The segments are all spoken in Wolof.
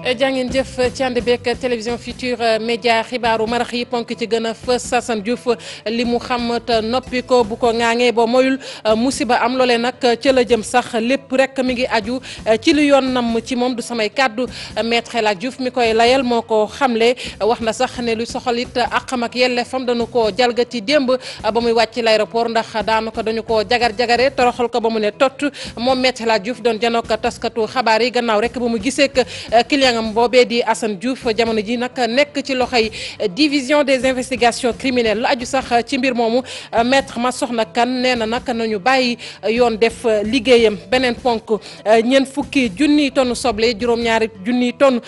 jàngeen jëf ci ànd beeg télévision Futurs Médias xibaaru marax yi ponk ci gën a fës Assane Diouf li mu xam te noppi ko bu ko ŋaaŋee ba moyul musiba am loolee nag ca la jëm sax lépp rek mi ngi aju ci li yoon nam ci moom du samay kàddu maître El Hadji Diouf mi koy layal moo ko xamle wax na sax ne lu soxal it àqam ak yelleefam dañu ko jalgati démb ba muy wàcc l'aéroport ndax daanaka dañu ko jagar-jagare toroxal ko ba mu ne tot moom maître El Hadji Diouf doon janook taskatu xabaar yi gannaaw rek ba mu gisee client am boobee di Assane Diouf jamono ji nag nekk ci loxoy division des investigations criminelles lu aju sax ci mbir moomu maître Massokhna Kane nee na nag nañu bàyyi yoon def liggéeyam beneen ponk ñeent fukki junniy tonne soble juróom-ñaari junniy tonne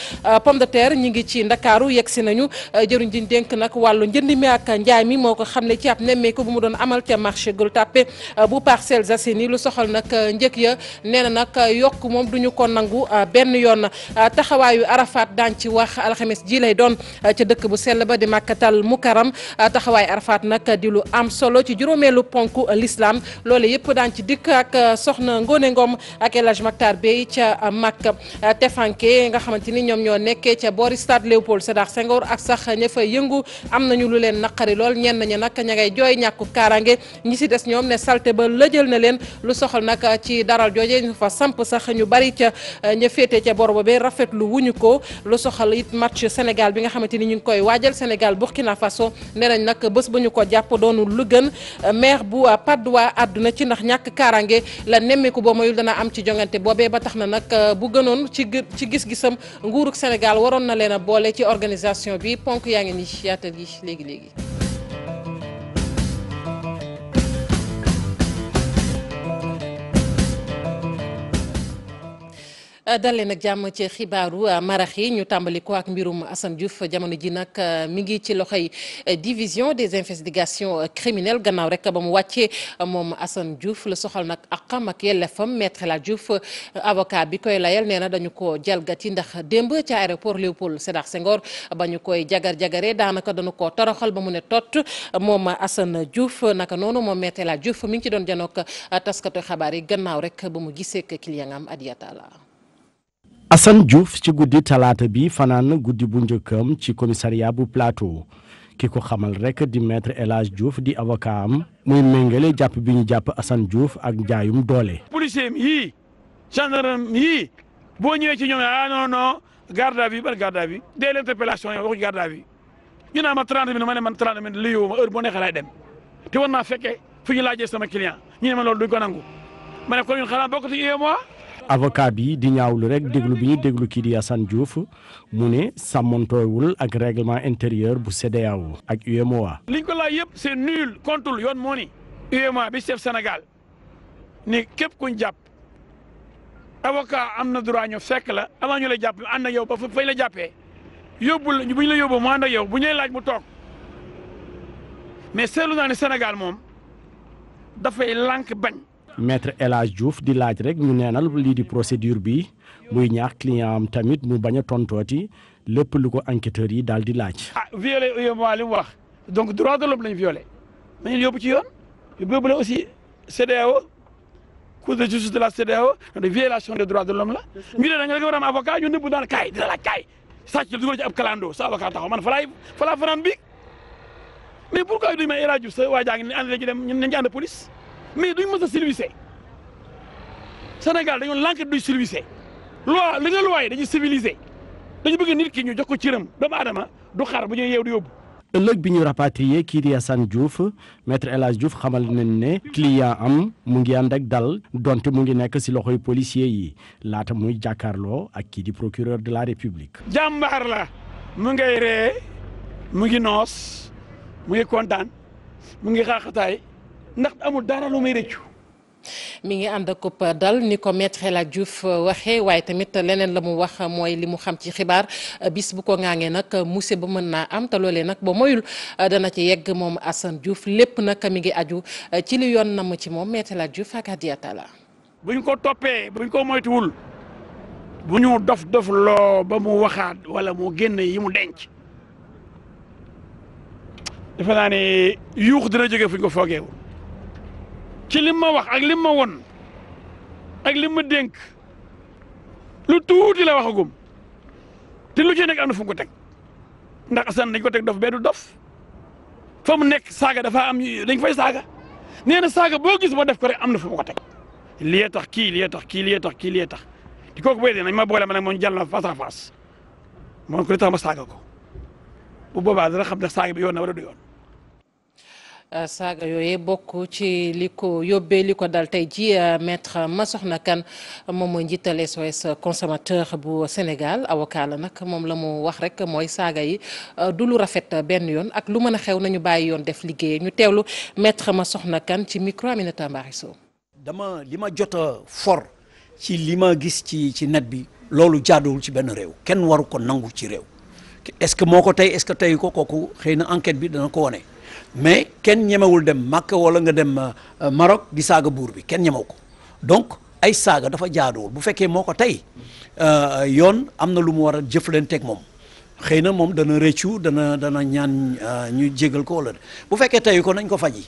pomme de terre ñi ngi ci Ndakaaru yegsi nañu jëruñ ji dénk nag wàllu njënd mi ak njaay mi moo ko xamle ci ab nemmeeku bu mu doon amal ca marché Gueule Tapée bu Parcelles Assainies lu soxal nag njëkk ya nee na nag yokk moom duñu ko nangu benn yoon taxawaayu Arafat daan ci wax alxames ji lay doon ca dëkk bu sell ba di Makkatal Mukarram taxawaayu Arafat nag di lu am solo ci juróomeelu ponk l'islam loole yëpp daan ci dikk ak soxna Ngone Ngom ak El Hadj Maktar Bey ca Makka Tefanke nga xamante ni ñoom ñoo nekkee ca boori stade Léopold Sédar Senghor ak sax ña fa yëngu am nañu lu leen naqari lool ñenn ña nag ña ngay jooy ñàkku kaaraange ñi si des ñoom ne salte ba lëjël na leen lu soxal nag ci daral jooje ñu fa samp sax ñu bari ca ña féete ca bor boobee rafetlu wuñu ko lu soxal it match Sénégal bi nga xamante ni ñu ngi koy waajal Sénégal Burkina Faso nee nañ nag bés ba ñu ko jàpp doonu lu gën maire bu Patte d'Oie àdduna ci ndax ñàkk kaaraange la nemmeeku boo mayul dana am ci jongante boobee ba tax na nag bu gënoon ci gis-gisam nguurug Sénégal waroon na leen a boole ci organisation bi ponk yaa ngi ni yaatal gi léegi-léegi. dalee nag jàmm ci xibaaru marax yi ñu tàmbali ko ak mbirum Assane Diouf jamono ji nag mi ngi ci loxoy division des investigations criminelles gannaaw rek ba mu wàccee moom Assane Diouf la soxal nag àqam ak yelleefam maître El Hadji Diouf avocat bi koy layal nee na dañu ko jalgati ndax démb ci aéroport Léopold Sédar Senghor ba ñu koy jagar-jagaree daanaka dañu ko toroxal ba mu ne tot moom Assane Diouf naka noonu moom maître El Hadji Diouf mi ngi ci doon janook taskatu xabaar yi gannaaw rek ba mu gisee client am Adiatala. Assane Diouf ci guddi talaata bi fanaan guddi bu njëkkam ci commissariat bu Plateau ki ko xamal rek di maître El Hadji Diouf di avocat am muy méngale jàpp bi ñu jàpp Assane Diouf ak njaayum doole. policier yii gendarme yii boo ñëwee ci ñoom non garde à vue ban garde à vue dès l'interpellation yow waxuñu garde à vue ñu naan ma 30 minutes ma ne man 30 minutes li yow ma heure boo neexee laay dem te war naa fekkee fu ñu laajee sama client ñu ne ma loolu duñ ko nangu ma ne ko ñun xanaa bokkati UEMOA. avocat bi di ñaawlu rek déglu bi ñu déglu kii di Assane Diouf mu ne sàmmontoowul ak règlement intérieur bu CEDEAO ak UEMOA. liñ ko laaj yëpp c'est nul contre yoon moo ni UEMOA bi chef Sénégal ni képp kuñ jàpp avocat am na droit ñu fekk la avant ñu lay jàpp ànd ak yow ba fañ la jàppee yóbbul bu ñu la yóbbu mu ànd ak yow bu ñu lay laaj mu toog mais seetlu naa ne Sénégal moom dafay lànk bañ. maître El Hadji Diouf di laaj rek ñu neenal lii di procédure bi muy ñaax client am tamit mu bañ a tontooti lépp lu ko enquêteurs yi daal di laaj. violé UEMOA li mu wax donc droit de l'homme lañ violé nañu yóbbu ci yoon yóbbu la aussi CEDEAO cour de justice de la CEDEAO de violation des droits de l'homme la. ñu ne da nga war a am avocat ñu nëbbu daan kaay dina la kaay sàcc la dugal ci ab kalando sa avocat taxaw man fa laa fanaan bi mais pourquoi duñu may El Hadji Diouf sa waa jaa ngi ànd ci dem ñun nañu ci ànd police. mais duñ mës a civilisé Sénégal dañoo lànk duñ civilisé loi li nga loi yi dañuy civilisé dañu bëgg nit ki ñu jox ko cëram doomu aadama du xar bu ñuy yeew di yóbbu. ëllëg bi ñu rapatrié kii di Assane Diouf maître El Hadji Diouf xamal nañ ne client am mu ngi ànd ak dal donte mu ngi nekk ci loxoy policier yi laata muy jàkkaarloo ak kii di procureur de la République. jàmbaar la mu ngay ree mu ngi noos mu ngi kontaan mu ngi xaaxataay. ndax amul dara lu may rëccu. mi ngi ànd ak dal ni ko maître El Hadji Diouf waxee waaye tamit leneen la mu wax mooy li mu xam ci xibaar bis bu ko ŋaangee nag musiba mën naa am te loolee nag ba moyul dana ci yegg moom Assane Diouf lépp nag mi ngi aju ci li yoon nam ci moom maître El Hadji Diouf ak Adiatala. buñ ko toppee buñ ko moytuwul bu ñu dof loo ba mu waxaat wala mu génn yi mu denc defe naa ne yuux dina jóge fuñ ko foogeewul ci lim ma wax ak lim ma won ak lim ma dénk lu tuuti la waxagum te lu ci nekk am na fu mu ko teg ndax Assane dañ ko teg dof bee du dof fa mu nekk saaga dafa am dañ fay saaga nee na saaga boo gis boo def ko rek am na fu mu ko teg lii tax kii lii tax kii lii tax kii lii tax di kooku booy dee nañ ma boole ma nag moom jàll na face à face moom ko li tax ma saaga ko bu boobaa dana xam ne saaga bi yoon na wala du yoon. saaga yooyu bokk ci li ko yóbbee li ko dal tey ji maître Massokhna Kane moom mooy njiital SOS consommateur bu Sénégal avocat la nag moom la mu wax rek mooy saaga yi du lu rafet benn yoon ak lu mën a xew nañu bàyyi yoon def liggéey ñu teewlu maître Massokhna Kane ci micro Aminata Mbaye Sow. li ma jot a for ci li ma gis ci net bi loolu jaaduwul ci benn réew kenn waru ko nangu ci réew est-ce que moo ko tey est-ce que tey ko kooku xëy na enquête bi dana ko wane. mais kenn ñemewul dem Makka wala nga dem Maroc di saaga buur bi kenn ñemew ko donc ay saaga dafa jaaduwul bu fekkee moo ko tey yoon am na lu mu war a jëflanteeg moom xëy na moom dana rëccu dana ñaan ñu jégal ko wala bu fekkee tey ko nañ ko faji.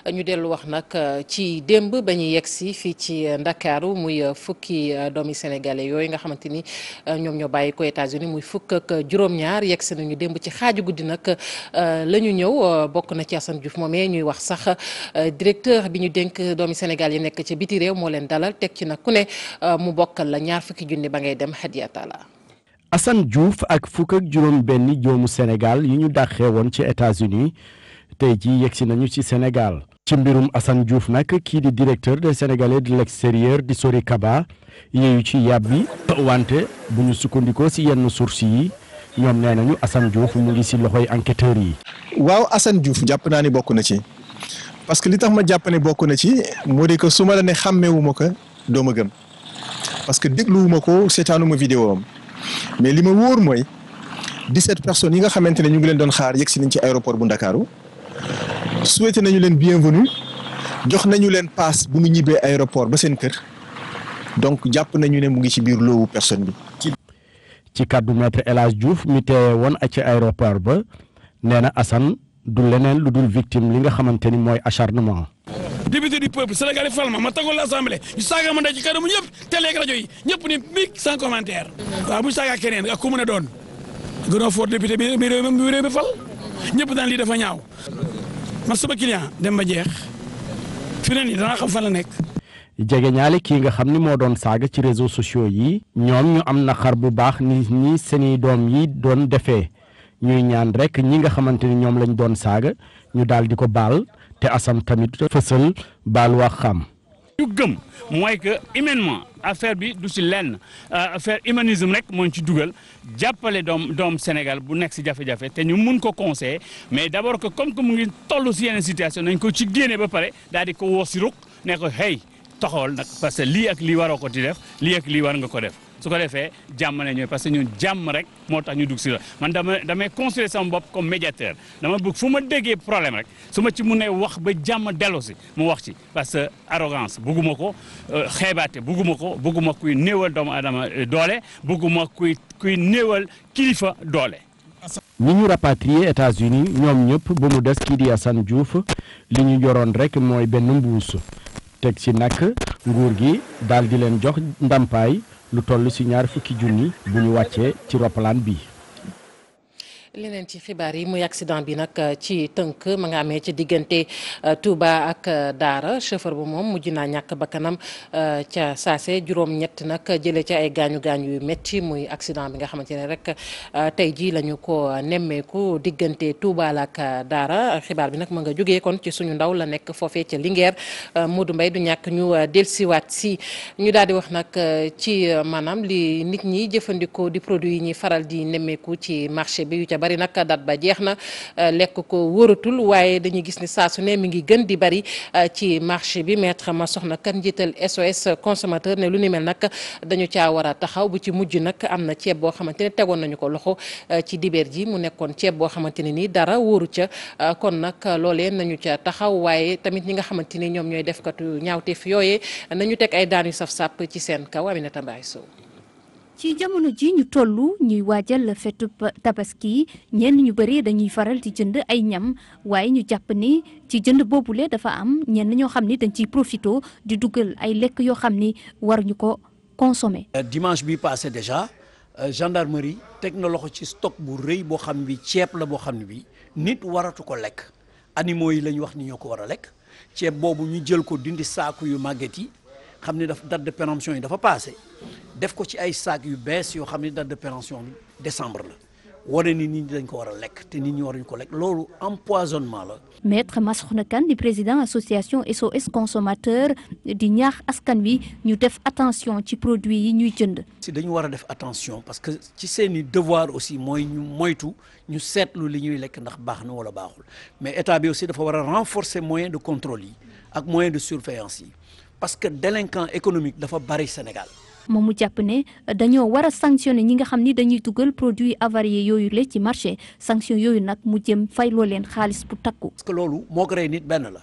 ñu dellu wax nag ci démb ba ñuy yegg si fii ci Ndakaaru muy fukki doomi sénégalais yooyu nga xamante ni ñoom ñoo bàyyi ko États-Unis muy fukk ak juróom-ñaar yegg si nañu démb ci xaaju guddi nag la ñu ñëw bokk na ci Assane Diouf moomee ñuy wax sax directeur bi ñu dénk doomi Sénégal yi nekk ci biti réew moo leen dalal teg ci nag ku ne mu bokkal la ñaar fukki junni ba ngay dem Hadiya Talla. Assane Diouf ak fukk ak juróom benn doomu Sénégal yi ñu dàqee woon ci États-Unis tey jii yegsi nañu ci Sénégal. ci mbirum Assane Diouf nag kii di directeur des Sénégalais de l'extérieur di Sori Kaba yéeyu ci yàbbi wante bu ñu sukkandikoo si yenn sources yi ñoom nee nañu Assane Diouf mu ngi si loxoy enquêteurs yi. waaw Assane Diouf jàpp naa ni bokk na ci parce que li tax ma jàpp ne bokk na ci moo di que su ma la ne xàmmeewuma ko doo ma gëm parce que dégluwuma ko seetaanuma vidéo am mais li ma wóor mooy 17 personnes yi nga xamante ne ñu ngi leen doon xaar yegg si nañ ci aéroport bu Ndakaaru souhaité nañu leen bienvenue jox nañu leen passe bu ñu ñibbee aéroport ba seen kër donc jàpp nañu ne mu ngi ci biir loowu personne bi. ci kàddu maître El Hadj Diouf mi teewe woon ak ci aéroport ba nee na Assane du leneen lu dul victime li nga xamante ni mooy acharnement. député du peuple sénégalais fal ma tagoon l'assemblée ñu saaga ma ndey ci kanamu ñëpp télé ak rajo yi ñëpp ni big sans commentaire. waaw bu ñu saagaa keneen ak ku mën a doon gënoo fort député bi réew mi fal ñëpp daan lii dafa ñaaw. man sama client dem ba jeex fi ne nii danaa xam fan la nekk. jege ñaale kii nga xam ni moo doon saaga ci réseaux sociaux yi ñoom ñu am na xar bu baax ni seeni doom yi doon defee ñuy ñaan rek ñi nga xamante ni ñoom lañ doon saaga ñu daal di ko baal te Assane tamit fësal baal wax xam. ñu gëm mooy que humainement affaire bi du si lenn affaire humanisme rek moo ci dugal jàppale doom Sénégal bu nekk si jafe-jafe te ñu mun ko conseiller mais d'abord que comme que mu ngi toll si yenn situation nañ ko ci génne ba pare daal di ko woo si ruk ne ko hey taxawal nag parce que lii ak lii waroo ko di def lii ak lii war nga ko def su ko defee jàmm la ñooy parce que ñun jàmm rek moo tax ñu dugg si la man damay considérer sama bopp comme médiateur dama bëgg fu ma déggee problème rek su ma ci munee wax ba jàmm dellu si mu wax ci parce que arrogance bugguma ko xeebaate bugguma kuy néewal doomu adama doole bugguma kuy néewal kilifa doole. ñi ñu rapatrié États-Unis ñoom ñëpp ba mu des kii di Assane Diouf li ñu yoroon rek mooy benn mbuus teg ci nag nguur gi daal di leen jox ndàmpaay lu toll ci 20 junni bu ñu wàccee ci roppalaan bi. leneen ci xibaar yi muy accident bi nag ci tënk ma nga amee ci diggante Touba ak Daara chauffeur bu moom mujj naa ñàkk bakkanam ca saase juróom-ñett nag jëlee ci ay gaañu gaañu yu métti muy accident bi nga xamante ne rek tey jii la ñu ko nemmeeku diggante Touba ak Daara xibaar bi nag ma nga jógee kon ci suñu ndaw la nekk foofee ca Linguère Modou Mbaye du ñàkk ñu dellusiwaat si ñu daal di wax nag ci maanaam li nit ñi jëfandikoo di produit yi ñuy faral di nemmeeku ci marché bi yu ca bari nag dat ba jeex na lekk ko wóoratul waaye dañuy gis ni saa su ne mi ngi gën di bari ci marché bi maître Massokhna Kane njiital SOS consommateur ne lu ni mel nag dañu caa war a taxaw bu ci mujj nag am na ceeb boo xamante ne tegoon nañu ko loxo ci dibeer ji mu nekkoon ceeb boo xamante ne nii dara wóoru ca kon nag loolee nañu ca taxaw waaye tamit ñi nga xamante ni ñoom ñooy defkatu ñaawteef yooyee nañu teg ay daan yu saf sàpp ci seen kaw Aminata Mbaye Sow. ci jamono ji ñu toll ñuy waajal fetu tabaski ñenn ñu bëri dañuy faral di jënd ay ñam waaye ñu jàpp ni ci jënd boobule dafa am ñenn ñoo xam ni dañ ciy profito di dugal ay lekk yoo xam ni waruñu ko consommer. dimanche bi passé déjà gendarmerie teg na loxo ci stock bu rëy boo xam ne bi ceeb la boo xam ne bi nit waratu ko lekk animaux yi la ñu wax ni ñoo ko war a lekk ceeb boobu ñu jël ko dindi saaku yu màgget yi xam ne date de péremption yi dafa passé def ko ci ay saak yu bees yoo xam ne date de péremption bi décembre la wane ni nit ñi dañ ko war a lekk te nit ñi waruñu ko lekk loolu empoisonnement la. Maître Massokhna Kane di président association SOS consommateur di ñaax askan wi ñu def attention ci produits yi ñuy jënd. si dañu war a def attention parce que ci seeni devoir aussi mooy ñu moytu ñu seetlu li ñuy lekk ndax baax na wala baaxul mais état bi aussi dafa war a renforcer moyens de contrôle yi ak moyens de surveillance yi parce que délinquant économique dafa bari Sénégal. moom mu jàpp ne dañoo war a sanctionner ñi nga xam ni dañuy dugal produits avariés yooyu la ci marché sanction yooyu nag mu jëm fayloo leen xaalis bu takku. parce que loolu moo ko rey nit benn la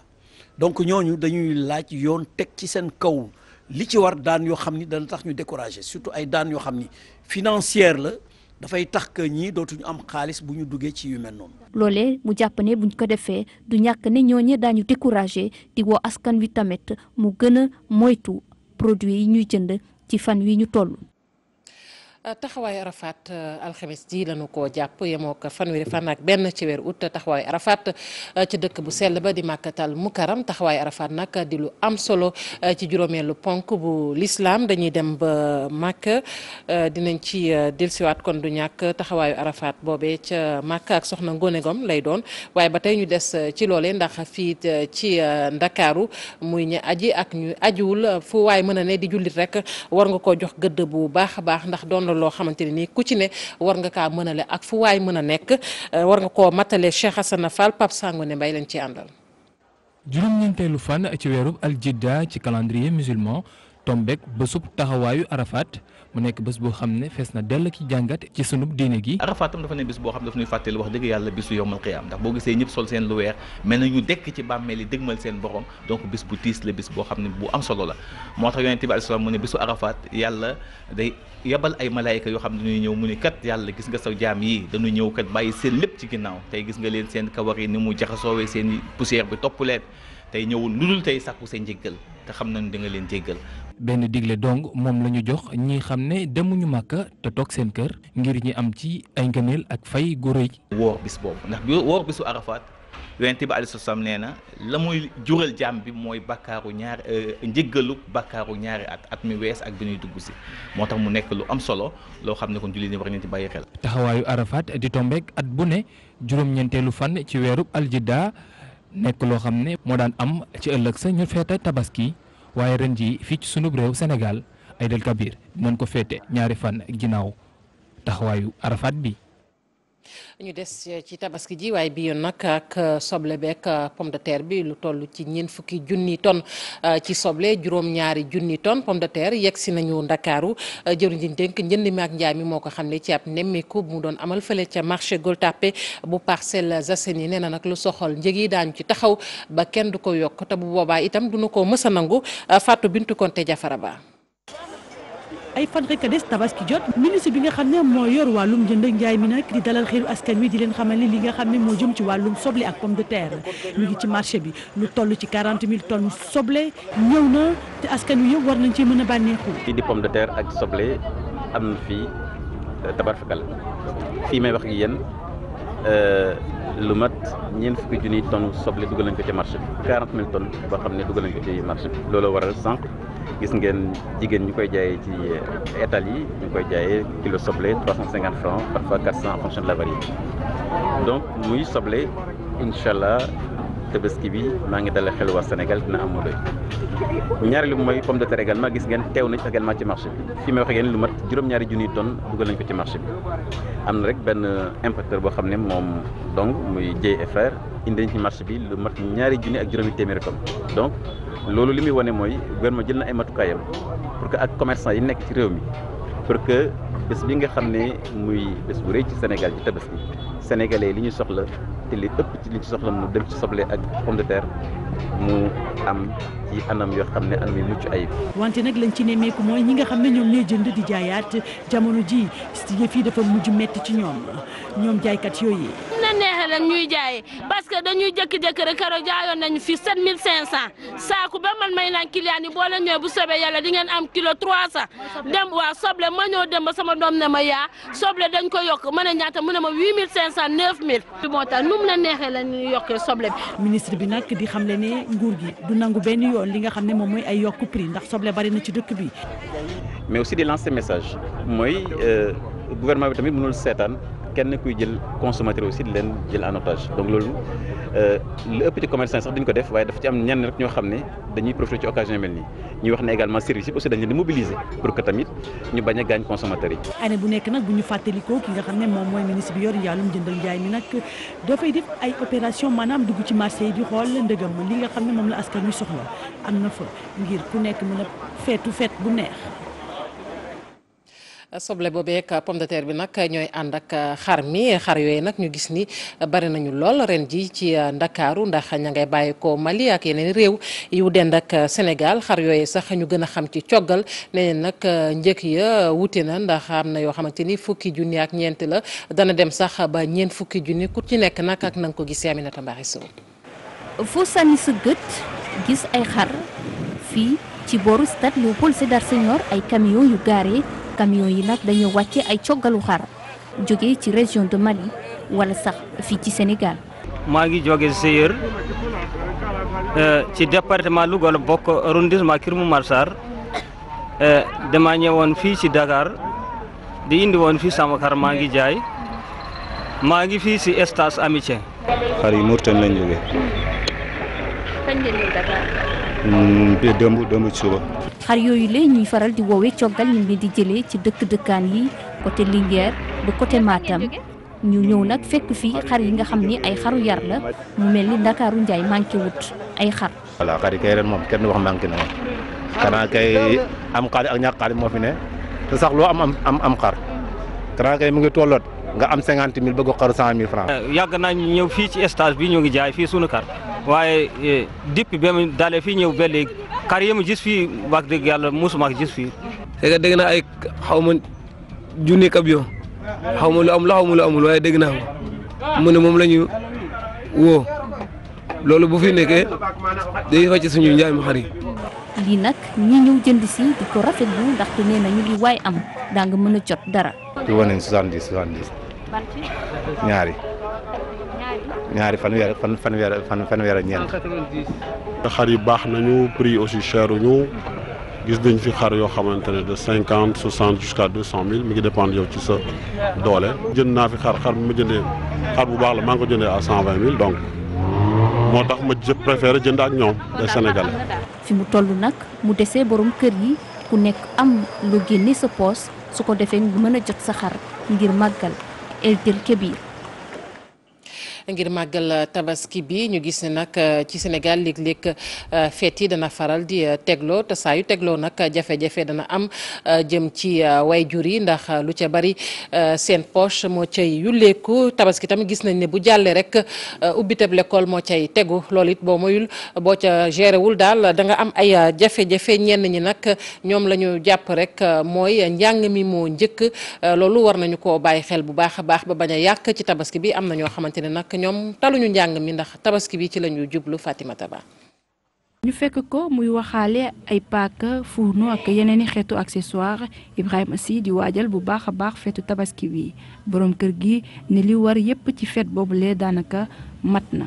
donc ñooñu dañuy laaj yoon teg ci seen kaw li ci war daan yoo xam ni dana tax ñu décourager surtout ay daan yoo xam ni financière la dafay tax que ñii dootuñu am xaalis bu ñu duggee ci yu mel noonu. loolee mu jàpp ne buñ ko defee du ñàkk ne ñooñu daañu décourager di woo askan wi tamit mu gën a moytu produits yi ñuy jënd. ci fan wi ñu toll. taxawaayu Arafat alxames ji lañu ko jàpp yemoo ko fanweeri fan ak benn ci weer août taxawaayu Arafat ci dëkk bu sell ba di Makkatal Mukarram taxawaayu Arafat nag di lu am solo ci juróomeelu ponk bu l'islam dañuy dem ba Makka dinañ ci dellusiwaat kon du ñàkk taxawaayu Arafat boobee ca Makka ak soxna Ngone Ngom lay doon waaye ba tey ñu des ci loolee ndax fii ci Ndakaaru muy ñu aji ak ñu ajiwul fu waay mën a ne di jullit rek war nga koo jox gëdd bu baax a baax ndax doon loo xamante ne nii ku ci ne war nga kaa mënale ak fu waay mën a nekk war nga koo matale Cheikh Hassana Fall Pape Sangone Mbaye lañ ci àndal. juróom-ñeenteelu fan ci weerub aljidda ci calendrier musulman tombek bésub taxawaayu Arafat mu nekk bés boo xam ne fees na dell ki jàngat ci sunub diine gi. Arafat tam dafa ne bés boo xam ne daf ñuy fàttali wax dëgg yàlla bésu yowmal qiyaam ndax boo gisee ñëpp sol seen lu weex mel na ñu dekk ci bàmmeel yi dëgmal seen borom donc bés bu tiis la bés boo xam ne bu am solo la moo tax yonent bi alayhi salaam mu ne bésu Arafat yàlla day yabal ay malaayika yoo xam ne dañuy ñëw mu ne kat yàlla gis nga sa jaam yi dañuy ñëw kat bàyyi seen lépp ci ginnaaw tey gis nga leen seen kawar yi ni mu jaxasoowee seen poussière bi topp leen tey ñëwul lu dul tey sàkku seen njéggal te xam nañu da nga leen jéggal. benn digle dong moom la ñu jox ñi xam ne demuñu Màkka te toog seen kër ngir ñi am ci ay ngëneel ak fay gu rëy. woor bis boobu ndax woor bisu Arafat yonent bi alayhi salaam nee na la muy jural jaam bi mooy bakkaaru ñaari njéggalu bakkaaru ñaari at mi wees ak bi ñuy dugg si moo tax mu nekk lu am solo loo xam ne kon jullit ñi war nañ ci bàyyi xel. taxawaayu Arafat di tombeek at bu ne juróom-ñeenteelu fan ci weerub aljidda nekk loo xam ne moo daan am ci ëllëg sa ñu feete tabaski waaye ren ji fii ci sunub réew Sénégal Aïd el Kabir dinañ ko feete ñaari fan ginnaaw taxawaayu Arafat bi. ñu des ci tabaski ji waaye bi yoon nag ak soble beek pomme de terre bi lu toll ci ñeent fukki junni tonnes ci soble juróom-ñaari junni tonnes pomme de terre yegg si nañu Ndakaaru jëruñ ji dénk njënd mi ak njaay mi moo ko xam ne ci ab nemmeeku bu mu doon amal fële ca marché Gueule-Tapée bu Parcelles Assainies nee na nag lu soxal njëg yi daañu ci taxaw ba kenn du ko yokk te bu boobaa itam duñu ko mës a nangu Fatou Bintou Konté Jafara Ba. ay fan rek a des tabaski jot ministre bi nga xam ne moo yor wàllum jënd ak njaay mi nag di dalal xelu askan wi di leen xamal ni li nga xam ne moo jëm ci wàllum soble ak pomme de terre ñu ngi ci marché bi lu toll ci 40 000 tonnes soble ñëw na te askan wi yëpp war nañ ci mën a bànneexu. fii di pomme de terre ak soble am na fii tabarfakal fii may wax ak yéen lu mat ñeent fukki junniy tonnes soble dugal nañ ko ci marché bi 40 000 tonnes boo xam ne dugal nañ ko ci marché bi looloo waral sànq gis ngeen jigéen ñu koy jaayee ci étal yi ñu koy jaayee kilo soble 350 francs parfois 400 en fonction de la variété donc muy soble incha allah tabaski bi maa ngi dalal xel waa Sénégal dina am mu doy ñaareelu mooy pomme de terre également gis ngeen teew nañ également ci marché bi fii may wax ak yéen lu mat juróom-ñaari junniy tonnes dugal nañ ko ci marché bi am na rek benn importeur boo xam ne moom donc muy JFR indi nañ ci marché bi lu mat ñaari junni ak juróomi téeméeri tonnes donc loolu li muy wane mooy gouvernement jël na ay matukaayam pour que ak commerçant yi nekk ci réew mi pour que bés bi nga xam ne muy bés bu rëy ci Sénégal ci tabaski sénégalais li ñu soxla te li ëpp ci li ñu soxla mu dem ci soble ak pomme de terre mu am ci anam yoo xam ne anam yu mucc ayib. wante nag lañ ci nemmeeku mooy ñi nga xam ne ñoom ñooy jënd di jaayaat jamono ji yëf yi dafa mujj metti ci ñoom jaaykat yooyu. leen neexee lañ ñuy jaayee parce que dañuy jëkki-jëkki rek keroog jaayoon nañu fi 7500 saaku ba man may naan client yi boo leen ñëwee bu soobee yàlla di ngeen am kilo 300 dem waa soble ma ñëw dem ba sama doom ne ma yaa soble dañ ko yokk ma ne ñaata mu ne ma 8500 9000 bi moo tax nu mu leen neexee la ñuy yokkee soble bi. ministre bi nag di xamle ne nguur gi du nangu benn yoon li nga xam ne moom mooy ay yokku prix ndax soble bari na ci dëkk bi. mais aussi di lancer message mooy gouvernement bi tamit mënul seetaan kenn kuy jël consommateur aussi di leen jël en otage donc loolu lu ëpp ci commerçant sax duñ ko def waaye dafa ci am ñenn rek ñoo xam ne dañuy profiter ci occasion mel nii ñuy wax ne également service yi aussi dañ leen di mobiliser pour que tamit ñu bañ a gaañ consommateurs yi. année bu nekk nag bu ñu fàttalikoo ki nga xam ne moom mooy ministre bi yor njaalum jëndal njaay mi nag dafay def ay opération maanaam dugg ci marché yi di xool ndëgam li nga xam ne moom la askan wi soxla am na fa ngir ku nekk mën a feetu feet bu neex. soble boobeek pomme de terre bi nag ñooy ànd ak xar mi xar yooyu nag ñu gis ni bari nañu lool ren ji ci Ndakaaru ndax ña ngay bàyyi ko Mali ak yeneen réew yu dend ak Sénégal xar yooyu sax ñu gën a xam ci coggal nee nag njëkk ya wuute na ndax am na yoo xamante ni fukki junni ak ñeent la dana dem sax ba ñeent fukki junni ku ci nekk nag ak na nga ko gisee Aminata Mbaxi Sow. foo sànni sa gët gis ay xar fii ci booru stade Léopold Sédar Senghor ay camion yu gaare camion yi nag dañoo wàcce ay coggalu xar jóge ci région de Mali wala sax fii ci Sénégal. maa ngi jóge Seyeur ci département Louga la bokk arrondissement Kër Momar Sarr dama ñëwoon fii ci Dakar di indi woon fii sama xar maa ngi jaay maa ngi fii ci stage Amitié. xar yi Mauritanie lañ jóge. kañ ngeen ñëw Dakar. démb ci suba. xar yooyu la ñuy faral di woowee coggal ñu ngi di jëlee ci dëkk-dëkkaan yi côté Linguère ba côté Matam ñu ñëw nag fekk fii xar yi nga xam ni ay xaru yar la mu mel ni Ndakaaru njaay manqué wut ay xar. voilà xar yi kay ren moom kenn wax manqué na moom xanaa kay am xar ak ñàkk xar moo fi ne te sax loo am xar xanaa kay mu ngi tolloot nga am 50 000 bëgg xaru 100 000 francs. yàgg naa ñëw fii ci stage bi ñu ngi jaay fii sunu xar waaye depuis ba mu dalee fii ñëw ba léegi xar yi ma gis fii wax dëgg yàlla mosuma gis fii. c'est que dégg naa ay xaw ma junni camion xaw ma lu am la xaw ma lu amul waaye dégg naa mu ne moom la ñu woo loolu bu fi nekkee day fàcc suñu njaay ma xar yi. lii nag ñi ñëw jënd si di ko rafetlu ndaxte nee na ñu ngi waay am daa nga mën a jot dara. ci wane 70. ñaari fanweer ak ñeent. xar yi baax nañu prix aussi cher ñu gis nañ fi xar yoo xamante ne de 50 60 jusqu'à 200 000 mi ngi dépendre yow ci sa doole. jënd naa fi xar bi ma jëndee xar bu baax la maa ngi ko jëndee à 120 000 donc moo tax ma préféré jënd ak ñoom des Sénégalais. fi mu toll nag mu desee borom kër yi ku nekk am lu génne sa poos su ko defee nga mën a jot sa xar ngir màggal El Kébir. ngir màggal tabaski bi ñu gis ne nag ci Sénégal léeg-léeg feet yi dana faral di tegloo te saa yu tegloo nag jafe-jafe dana am jëm ci wayjur yi ndax lu ca bari seen poche moo cay yulleeku tabaski tamit gis nañ ne bu jàllee rek ubbiteb l'école moo cay tegu loolu it boo moyul boo ca géré wul daal da nga am ay jafe-jafe ñenn ñi nag ñoom la ñu jàpp rek mooy njàng mi moo njëkk loolu war nañu koo bàyyi xel bu baax a baax ba bañ a yàq ci tabaski bi am na ñoo xamante ne nag ñoom taluñu njàng mi ndax tabaski bi ci lañu jublu Fatimata Ba. ñu fekk ko muy waxaale ay paaka fourneau ak yeneen i xeetu accessoire Ibrahima Sy di waajal bu baax a baax feetu tabaski bi borom kër gi ne li war yépp ci feet boobu lee daanaka mat na.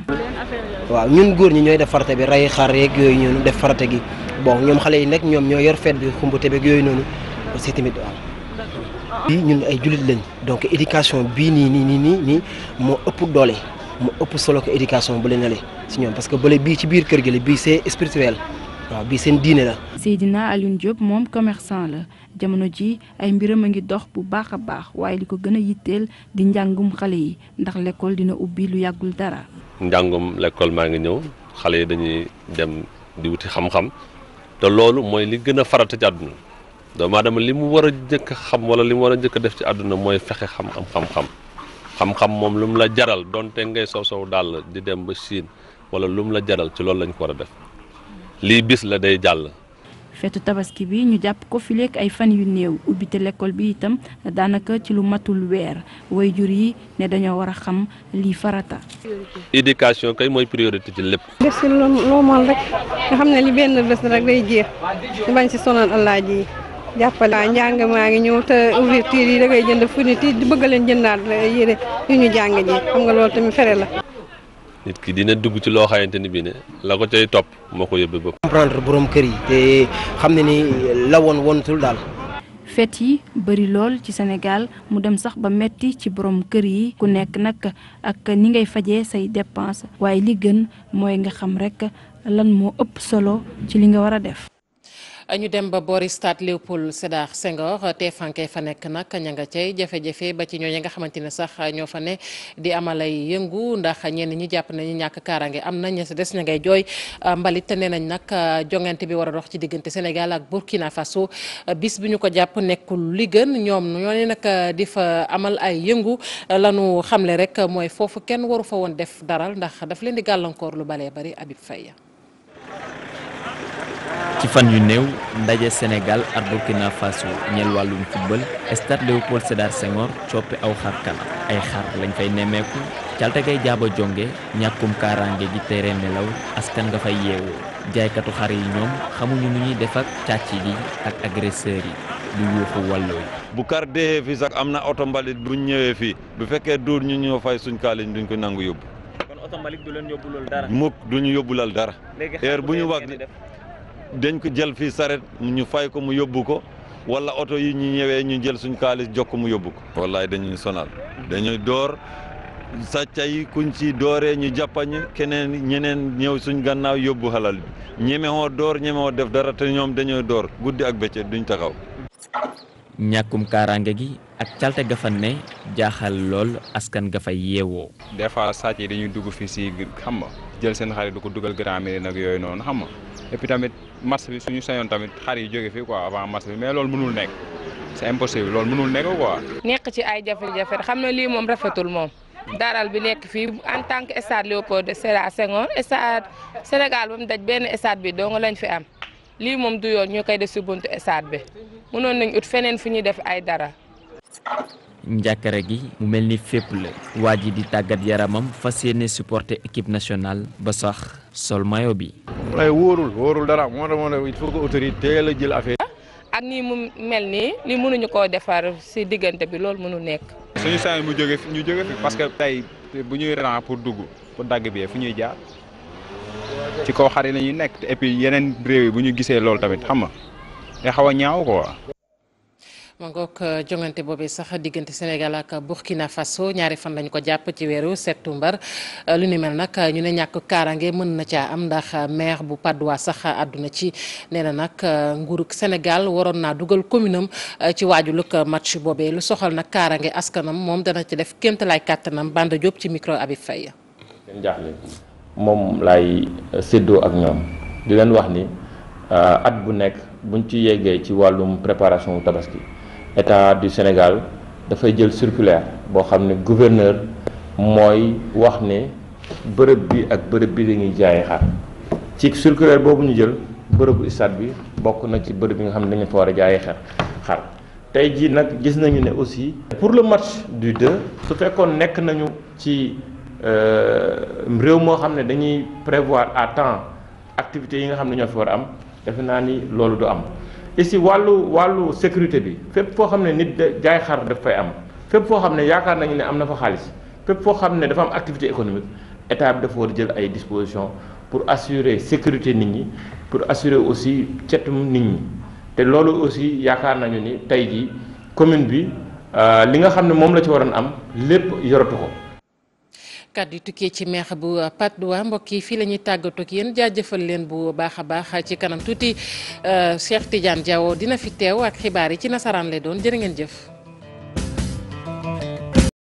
waaw ñun góor ñi ñooy def farate bi rey xar yeeg yooyu noonu def farate gi bon ñoom xale yi nag ñoom ñoo yor feet bi xumbute beeg yooyu noonu aussi tamit waaw. bii ñun ay jullit lañ donc éducation bii nii moo ëpp doole. mu ëpp solo ko éducation bu leen nale si ñoom parce que bële bii ci biir kër gi la bii c'est spirituel waaw bii seen diine la. Seydina Alioune Diop moom commerçant la jamono ji ay mbiram a ngi dox bu baax a baax waaye li ko gën a yitteel di njàngum xale yi ndax l'école dina ubbi lu yàggul dara. njàngum l'école maa ngi ñëw xale yi dañuy dem di wuti xam-xam te loolu mooy li gën a farata ci àdduna doomu aadama li mu war a njëkk xam wala li mu war a njëkk def ci àdduna mooy fexe xam am xam-xam. xam-xam moom lu mu la jaral donte ngay sow daal di dem ba Chine wala lu mu la jaral ci loolu lañ ko war a def lii bis la day jàll. feetu tabaski bi ñu jàpp ko fileek ay fan yu néew ubbite l'école bi itam daanaka ci lu matul weer waajur yi ne dañoo war a xam lii farata. éducation kay mooy priorité ci lépp. def si loo mën rek nga xam ne li benn bés rek day jeex ñu bañ si sonal alaaji yi jàppale njàng maa ngi ñëw te ouverture yi da ngay jënd fourniture di bëgg leen jëndaat yére yu ñu jàng ji xam nga loolu tamit fere la. nit ki dina dugg ci loo xamante ni bii ne la ko cay topp moo ko yóbbee bopp. comprendre borom kër yi te xam ne ni la wonatul daal. fête yi bëri lool ci Sénégal mu dem sax ba metti ci borom kër yi ku nekk nag ak ni ngay fajee say dépense waaye li gën mooy nga xam rek lan moo ëpp solo ci li nga war a def. ñu dem ba boori stade Léopold Sédar Senghor teefanke fa nekk nag ña nga cay jafe-jafe ba ci ñooñu nga xamante ne sax ñoo fa ne di amalay yëngu ndax ñenn ñi jàpp nañu ñàkk kaaraange am na ña si des ña ngay jooy mbalit te nee nañ nag jongante bi war a dox ci diggante Sénégal ak Burkina Faso bis bi ñu ko jàpp nekkul li gën ñoom ñoo ne nag di fa amal ay yëngu lanu xamle rek mooy foofu kenn waru fa woon def daral ndax daf leen di gàllankoor lu balee bari Habib Faye. ci fan yu néew ndaje Sénégal ak Burkina Faso ñeel wàllum football stade Léopold Sédar Senghor coppe aw xar kanam ay xar lañ fay nemmeeku calte gay jaaba jonge ñàkkum kaaraange gi tere nelaw askan nga fay yeewoo jaaykatu xar yi ñoom xamuñu nu ñuy def ak càcc gi ak agresseurs yi du yuuxu wàllooy bu kar dee fii sax am na oto mbalit buñ ñëwee fii bu fekkee duur ñu ñoo fay suñ kaaliñ duñ ko nangu yóbbu. kon oto mbalit du leen yóbbulal dara. mukk duñu yóbbulal dara. heure bu ñu wax dañ ko jël fii saret ñu fay ko mu yóbbu ko wala oto yi ñu ñëwee ñu jël suñ kaalis jokk mu yóbbu ko. wallaay dañuy sonal dañuy door sàcca yi kuñ ci dooree ñu jàppañu keneen ñeneen ñëw suñ gannaaw yóbbu xalal bi ñemewoo door ñemewoo def dara te ñoom dañuy door guddi ak bëccëg duñ taxaw. ñàkkum kaaraange gi ak calte ga fa ne jaaxal lool askan ga fay yeewoo. des fois sàcc yi dañuy dugg fii si xam nga jël seen xarit du ko dugal Grand Médine nag yooyu noonu xam nga et puis tamit match bi suñu sañoon tamit xar yi jóge fii quoi avant match bi mais loolu mënul nekk c'est impossible loolu mënul nekk quoi. nekk ci ay jafe-jafe xam na lii moom rafetul moom daral bi nekk fii en tant que stade Léopold Sédar Senghor stade Sénégal ba mu daj benn stade bi dong lañ fi am lii moom du yoon ñu koy def si buntu stade bi mënoon nañ ut feneen fi ñuy def ay dara. njàkkare gi mu mel ni fépp la waa ji di tàggat yaramam fas yéene supporter équipe nationale ba sax sol mayo bi. waaye wóorul dara moo tax il faut que autorité teel a jël affaire. ak nii mu mel nii li mënuñu koo defar si diggante bi loolu mënu nekk. suñu saa mu jóge fi ñu jóge fi parce que tey bu ñuy ren pour dugg pour dagg bi fu ñuy jaar ci kaw xar yi la ñuy nekk et puis yeneen réew yi bu ñu gisee loolu tamit xam nga day xaw a ñaaw quoi. ma ngoog jongante boobee sax diggante Sénégal ak Burkina Faso ñaari fan lañu ko jàpp ci weeru septembre lu ni mel nag ñu ne ñàkk kaaraange mën na caa am ndax maire bu Patte d'Oie sax àdduna ci nee na nag nguurug Sénégal waroon naa dugal commune am ci waajulug match boobee lu soxal nag kaaraange askanam moom dana ci def kéemtalaay kàttanam Banda Diop ci micro Habib Faye. seen jaaxle moom laay séddoo ak ñoom di leen wax ni at bu nekk buñ ci yeggee ci wàllum préparation tabaski. État du Sénégal dafay jël circulaire boo xam ne gouverneur mooy wax ne bërëb bi ak bërëb bi dañuy jaayee xar ci circulaire boobu ñu jël bërëbu stade bi bokk na ci bërëb bi nga xam ne dañu fa war a jaayee xar tey jii nag gis nañu ne aussi pour le match du 2 su fekkoon nekk nañu ci réew moo xam ne dañuy prévoir à temps activités yi nga xam ne ñoo fi war a am defe naa ni loolu du am ici wàllu sécurité bi fépp foo xam ne nit jaay xar daf fay am fépp foo xam ne yaakaar nañu ne am na fa xaalis fépp foo xam ne dafa am activité économique état bi dafa war a jël ay dispositions pour assurer sécurité nit ñi pour assurer aussi cetum nit ñi te loolu aussi yaakaar nañu ni tey jii commune bi li nga xam ne moom la ci waroon am lépp yoratu ko. kàddu yu tukkee ci maire bu Patte d'Oie mbokk yi fii la ñuy tàggatoo ak yéen jaajëfal leen bu baax a baax ci kanam tuuti Cheikh Tidiane Diawo dina fi teew ak xibaar yi ci nasaraan lay doon jërë ngeen jëf.